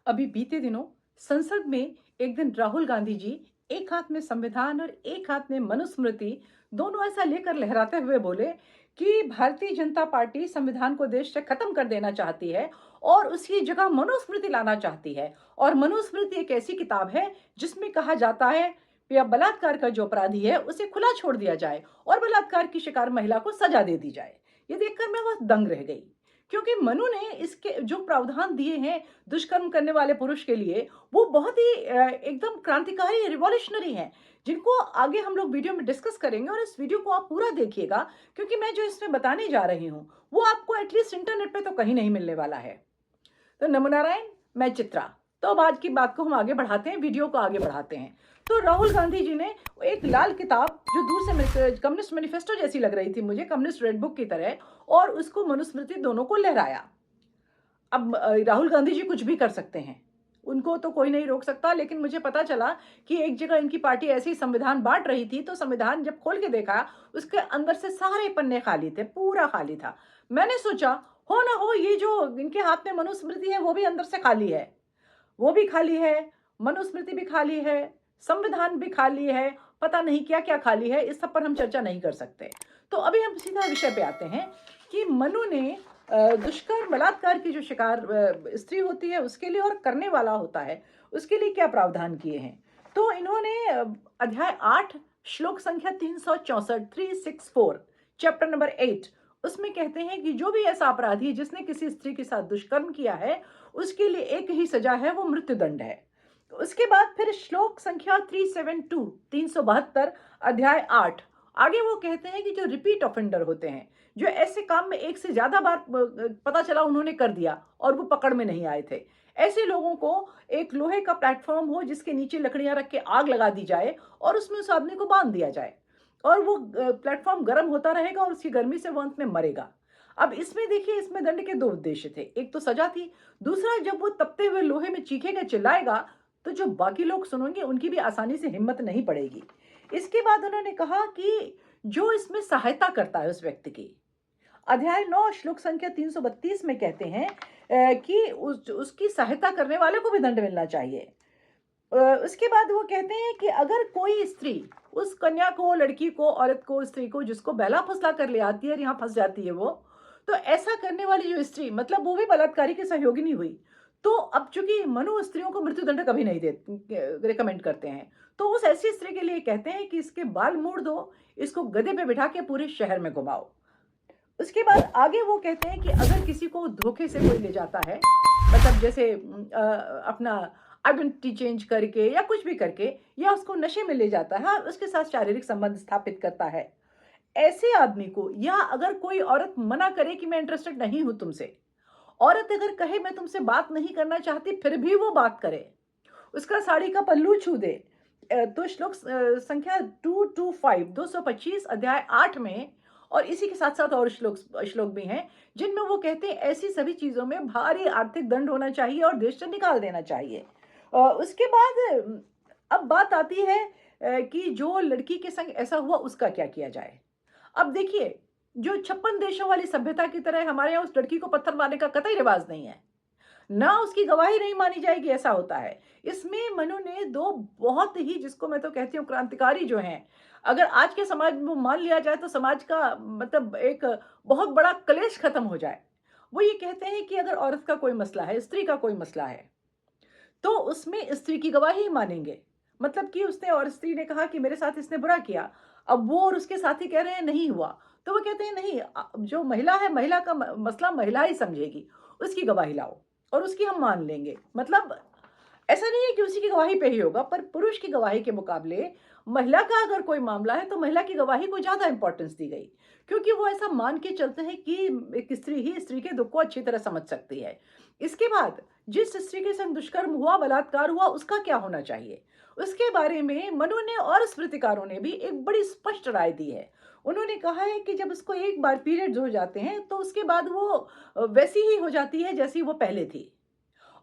अभी बीते दिनों संसद में एक दिन राहुल गांधी जी एक हाथ में संविधान और एक हाथ में मनुस्मृति दोनों ऐसा लेकर लहराते हुए बोले कि भारतीय जनता पार्टी संविधान को देश से खत्म कर देना चाहती है और उसकी जगह मनुस्मृति लाना चाहती है। और मनुस्मृति एक ऐसी किताब है जिसमें कहा जाता है या बलात्कार का जो अपराधी है उसे खुला छोड़ दिया जाए और बलात्कार की शिकार महिला को सजा दे दी जाए। ये देखकर मैं बहुत दंग रह गई, क्योंकि मनु ने इसके जो प्रावधान दिए हैं दुष्कर्म करने वाले पुरुष के लिए, वो बहुत ही एकदम क्रांतिकारी रिवॉल्यूशनरी हैं, जिनको आगे हम लोग वीडियो में डिस्कस करेंगे। और इस वीडियो को आप पूरा देखिएगा, क्योंकि मैं जो इसमें बताने जा रही हूँ वो आपको एटलीस्ट इंटरनेट पे तो कहीं नहीं मिलने वाला है। तो नमो नारायण, मैं चित्रा। तो अब आज की बात को हम आगे बढ़ाते हैं, वीडियो को आगे बढ़ाते हैं। तो राहुल गांधी जी ने एक लाल किताब जो दूर से कम्युनिस्ट मैनिफेस्टो जैसी लग रही थी मुझे, कम्युनिस्ट रेड बुक की तरह, और उसको मनुस्मृति दोनों को लहराया। अब राहुल गांधी जी कुछ भी कर सकते हैं, उनको तो कोई नहीं रोक सकता। लेकिन मुझे पता चला कि एक जगह इनकी पार्टी ऐसे ही संविधान बांट रही थी, तो संविधान जब खोल के देखा उसके अंदर से सारे पन्ने खाली थे, पूरा खाली था। मैंने सोचा हो ना हो ये जो इनके हाथ में मनुस्मृति है वो भी अंदर से खाली है, वो भी खाली है, मनुस्मृति भी खाली है, संविधान भी खाली है, पता नहीं क्या क्या खाली है। इस सब पर हम चर्चा नहीं कर सकते। तो अभी हम सीधा विषय पे आते हैं कि मनु ने दुष्कर्म बलात्कार की जो शिकार स्त्री होती है उसके लिए और करने वाला होता है उसके लिए क्या प्रावधान किए हैं। तो इन्होंने अध्याय 8 श्लोक संख्या 364 364 चैप्टर नंबर 8 उसमें कहते हैं कि जो भी ऐसा अपराधी जिसने किसी स्त्री के साथ दुष्कर्म किया है उसके लिए एक ही सजा है, वो मृत्युदंड है। तो उसके बाद फिर श्लोक संख्या 372 372 अध्याय 8 आगे वो कहते हैं कि जो रिपीट ऑफेंडर होते हैं, जो ऐसे काम में एक से ज्यादा बार पता चला उन्होंने कर दिया और वो पकड़ में नहीं आए थे, ऐसे लोगों को एक लोहे का प्लेटफॉर्म हो जिसके नीचे लकड़ियां रख के आग लगा दी जाए और उसमें उस आदमी को बांध दिया जाए और वो प्लेटफॉर्म गर्म होता रहेगा और उसकी गर्मी से वो अंत में मरेगा। अब इसमें देखिए, इसमें दंड के दो उद्देश्य थे, एक तो सजा थी, दूसरा जब वो तपते हुए लोहे में चीखेगा चिल्लाएगा तो जो बाकी लोग सुनेंगे उनकी भी आसानी से हिम्मत नहीं पड़ेगी। इसके बाद उन्होंने कहा कि जो इसमें सहायता करता है उस व्यक्ति की, अध्याय 9 श्लोक संख्या 332 में कहते हैं कि उसकी सहायता करने वाले को भी दंड मिलना चाहिए। उसके बाद वो कहते हैं कि अगर कोई स्त्री उस कन्या को, लड़की को, औरत को, स्त्री को जिसको बहला फुसला कर ले आती है और यहाँ फंस जाती है वो, तो ऐसा करने वाली जो स्त्री, मतलब वो भी बलात्कारी की सहयोगिनी हुई, तो अब चूंकि मनु स्त्रियों को मृत्युदंड कभी नहीं दे रिकमेंड करते हैं, तो उस ऐसी स्त्री के लिए कहते हैं कि इसके बाल मोड़ दो, इसको गधे पे बिठा के पूरे शहर में घुमाओ। उसके बाद आगे वो कहते हैं कि अगर किसी को धोखे से कोई ले जाता है, मतलब जैसे अपना आइडेंटिटी चेंज करके या कुछ भी करके, या उसको नशे में ले जाता है और उसके साथ शारीरिक संबंध स्थापित करता है, ऐसे आदमी को, या अगर कोई औरत मना करे कि मैं इंटरेस्टेड नहीं हूं तुमसे, औरत अगर कहे मैं तुमसे बात नहीं करना चाहती फिर भी वो बात करे, उसका साड़ी का पल्लू छू दे, तो श्लोक संख्या 225 225 अध्याय 8 में, और इसी के साथ साथ और श्लोक श्लोक भी हैं जिनमें वो कहते हैं ऐसी सभी चीजों में भारी आर्थिक दंड होना चाहिए और देश से निकाल देना चाहिए। उसके बाद अब बात आती है कि जो लड़की के संग ऐसा हुआ उसका क्या किया जाए। अब देखिए, जो 56 देशों वाली सभ्यता की तरह हमारे यहाँ उस लड़की को पत्थर मारने का कतई रिवाज नहीं है, ना उसकी गवाही नहीं मानी जाएगी, ऐसा होता है। इसमें मनु ने दो बहुत ही, जिसको मैं तो कहती हूँ क्रांतिकारी जो हैं, अगर आज के समाज में वो मान लिया जाए तो समाज का मतलब एक बहुत बड़ा क्लेश खत्म हो जाए। वो ये कहते हैं कि अगर औरत का कोई मसला है, स्त्री का कोई मसला है, तो उसमें स्त्री की गवाही ही मानेंगे। मतलब कि उसने, और स्त्री ने कहा कि मेरे साथ इसने बुरा किया, अब वो और उसके साथी कह रहे हैं नहीं हुआ, तो वो कहते हैं नहीं, जो महिला है, महिला का मसला महिला ही समझेगी, उसकी गवाही लाओ और उसकी हम मान लेंगे। मतलब ऐसा नहीं है कि उसी की गवाही पे ही होगा, पर पुरुष की गवाही के मुकाबले महिला का अगर कोई मामला है तो महिला की गवाही को ज्यादा इंपॉर्टेंस दी गई, क्योंकि वो ऐसा मान के चलते हैं कि एक स्त्री ही स्त्री के दुख को अच्छी तरह समझ सकती है। इसके बाद जिस स्त्री के संग दुष्कर्म हुआ, बलात्कार हुआ, उसका क्या होना चाहिए, उसके बारे में मनु ने और स्मृतिकारों ने भी एक बड़ी स्पष्ट राय दी है। उन्होंने कहा है कि जब उसको एक बार पीरियड्स हो जाते हैं तो उसके बाद वो वैसी ही हो जाती है जैसी वो पहले थी,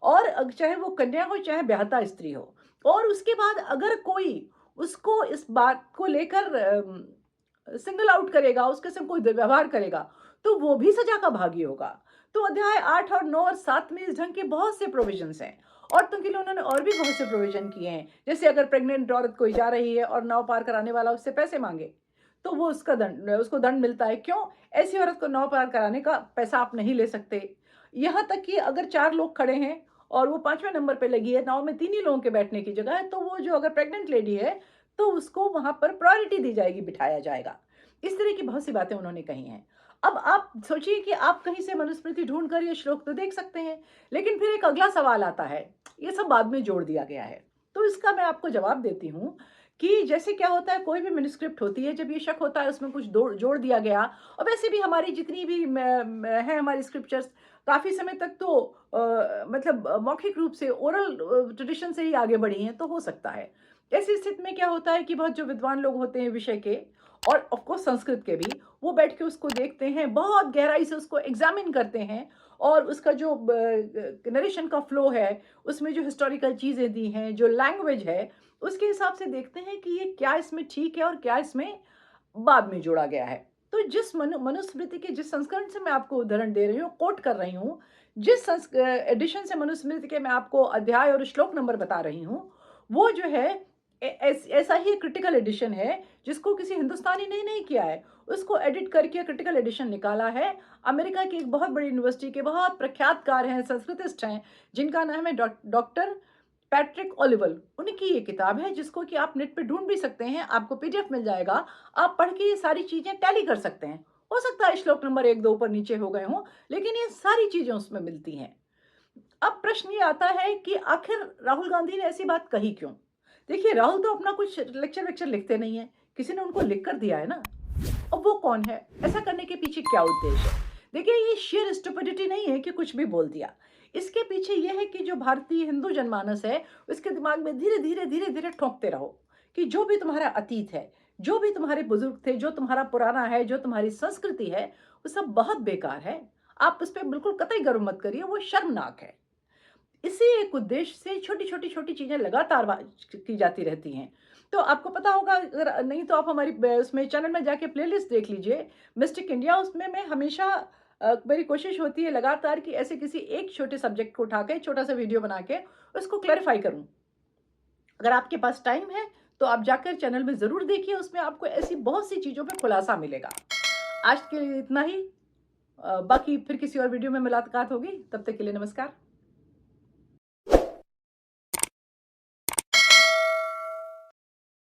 और चाहे वो कन्या हो चाहे ब्याहता स्त्री हो। और उसके बाद अगर कोई उसको इस बात को लेकर सिंगल आउट करेगा, उसके संग कोई दुर्व्यवहार करेगा, तो वो भी सजा का भागी होगा। तो अध्याय 8 और 9 और 7 में इस ढंग के बहुत से प्रोविजंस हैं। औरतों के लिए उन्होंने और भी बहुत से प्रोविजन किए हैं। जैसे अगर प्रेग्नेंट औरत कोई जा रही है और नाव पार कराने वाला उससे पैसे मांगे, तो वो उसको दंड मिलता है। क्यों? ऐसी औरत को नाव पार कराने का पैसा आप नहीं ले सकते। यहाँ तक कि अगर 4 लोग खड़े हैं और वो 5वें नंबर पे लगी है, नाव में 3 ही लोगों के बैठने की जगह है, तो वो जो अगर प्रेग्नेंट लेडी है, तो उसको वहाँ पर प्रायोरिटी दी जाएगी, बिठाया जाएगा। इस तरह की बहुत सी बातें उन्होंने कही हैं। अब आप सोचिए कि आप कहीं से मनुस्मृति ढूँढकर ये श्लोक तो देख सकते हैं, लेकिन फिर एक अगला सवाल आता है, ये सब बाद में जोड़ दिया गया है। तो इसका मैं आपको जवाब देती हूँ कि जैसे क्या होता है, कोई भी मैन्युस्क्रिप्ट होती है, जब ये शक होता है उसमें कुछ जोड़ दिया गया, और वैसे भी हमारी जितनी भी है हमारी स्क्रिप्चर्स काफ़ी समय तक तो मतलब मौखिक रूप से ओरल ट्रेडिशन से ही आगे बढ़ी हैं, तो हो सकता है। ऐसी स्थिति में क्या होता है कि बहुत जो विद्वान लोग होते हैं विषय के, और ऑफ कोर्स संस्कृत के भी, वो बैठ के उसको देखते हैं, बहुत गहराई से उसको एग्जामिन करते हैं, और उसका जो नरेशन का फ्लो है, उसमें जो हिस्टोरिकल चीज़ें दी हैं, जो लैंग्वेज है, उसके हिसाब से देखते हैं कि ये क्या इसमें ठीक है और क्या इसमें बाद में जोड़ा गया है। तो जिस मनुस्मृति के जिस संस्करण से मैं आपको उदाहरण दे रही हूँ, कोट कर रही हूँ, जिस एडिशन से मनुस्मृति के मैं आपको अध्याय और श्लोक नंबर बता रही हूँ, वो जो है ऐसा ही क्रिटिकल एडिशन है, जिसको किसी हिंदुस्तानी ने नहीं किया है। उसको एडिट करके क्रिटिकल एडिशन निकाला है अमेरिका की एक बहुत बड़ी यूनिवर्सिटी के बहुत प्रख्यातकार हैं, संस्कृतिस्ट हैं, जिनका नाम है डॉक्टर पैट्रिक ओलिवल। उनकी ये किताब है, जिसको कि आप नेट पे ढूंढ भी सकते हैं, आपको पीडीएफ मिल जाएगा। आप पढ़ के ये सारी चीजें टैली कर सकते हैं। हो सकता है श्लोक नंबर 1 2 ऊपर नीचे हो गए हों, लेकिन ये सारी चीजें उसमें मिलती हैं। अब प्रश्न ये आता है कि आखिर राहुल गांधी ने ऐसी बात कही क्यों? देखिए, राहुल तो अपना कुछ लेक्चर वेक्चर लिखते नहीं है, किसी ने उनको लिख कर दिया है ना। अब वो कौन है? ऐसा करने के पीछे क्या उद्देश्य है? देखिए, ये शेयर स्टुपिडिटी नहीं है कि कुछ भी बोल दिया। इसके पीछे ये है कि जो भारतीय हिंदू जनमानस है, उसके दिमाग में धीरे धीरे धीरे धीरे ठोंकते रहो कि जो भी तुम्हारा अतीत है, जो भी तुम्हारे बुजुर्ग थे, जो तुम्हारा पुराना है, जो तुम्हारी संस्कृति है, वो सब बहुत बेकार है। आप उस पर बिल्कुल कतई गर्व मत करिए, वो शर्मनाक है। इसी एक उद्देश्य से छोटी-छोटी चीज़ें लगातार की जाती रहती हैं। तो आपको पता होगा, अगर नहीं तो आप हमारी उसमें चैनल में जाके प्लेलिस्ट देख लीजिए, मिस्टिक इंडिया। उसमें मैं हमेशा मेरी कोशिश होती है लगातार कि ऐसे किसी एक छोटे सब्जेक्ट को उठा के छोटा-सा वीडियो बना के उसको क्लैरिफ़ाई करूँ। अगर आपके पास टाइम है, तो आप जाकर चैनल में ज़रूर देखिए, उसमें आपको ऐसी बहुत सी चीज़ों पे खुलासा मिलेगा। आज के लिए इतना ही। बाकी फिर किसी और वीडियो में मुलाकात होगी, तब तक के लिए नमस्कार।